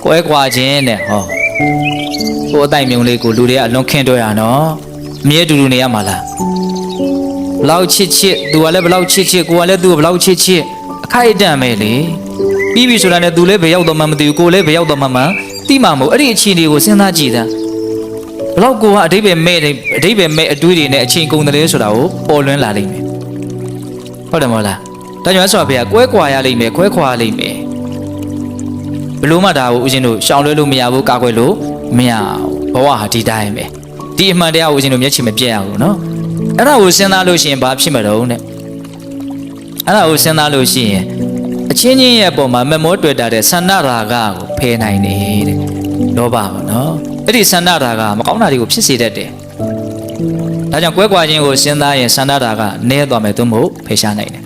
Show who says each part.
Speaker 1: ကွဲကွာခြင်းတဲ့ဟောကိုအတိုင်းမြုံလေးကိုလူတွေကအလွန်ခင်းတော့ရနော်အမြဲတူတူနေရမှာလားဘလောက်ချစ်သူကလည်းဘလောက်ချစ်ကိုကလည်းသူ့ကိုဘလောက်ချစ်အခိုက်အတန့်ပဲလေပြီးပြီဆိုတာနဲ့သူလည်းဘယ်ရောက်တော့မှမသိဘူးကိုလည်းဘယ်ရောက်တော့မှမသိမှာမဟုတ်အဲ့ဒီအခြေအနေကိုစဉ်းစားကြည့်တာဘလောက်ကိုကအတိတ်ပဲမဲ့အတိတ်ပဲမဲ့အတွေးတွေနဲ့အချိန်ကုန်တယ်ဆိုတာကိုပေါ်လွင်လာလိမ့်မယ်ဟုတ်တယ်မဟုတ်လားဒါကြောင့်ဆိုပါဗျာကွဲကွာရလိမ့်မယ်ခွဲခွာလိမ့်မယ်ဘလို့မှဒါကိုဦးဇင်းတို့ရှောင်လွှဲလို့မရဘူးကာကွယ်လို့မရဘဝဟာဒီတိုင်းပဲဒီအမှန်တရားကိုဦးဇင်းတို့မျက်ခြေမပြတ်ရဘူးနော်အဲ့ဒါကိုစဉ်းစားလို့ရှိရင်ဘာဖြစ်မှာတော့တဲ့အဲ့ဒါကိုစဉ်းစားလို့ရှိရင်အချင်းချင်းရဲ့အပေါ်မှာမမောတွေ့တာတဲ့ဆန္ဒရာဂကိုဖယ်နိုင်တယ်လောဘပေါ့နော်အဲ့ဒီဆန္ဒရာဂမကောင်းတာတွေကိုဖြစ်စေတတ်တယ်ဒါကြောင့်ကွဲကွာခြင်းကိုစဉ်းစားရင်ဆန္ဒရာဂနည်းသွားမယ်သို့မဟုတ်ဖယ်ရှားနိုင်တယ်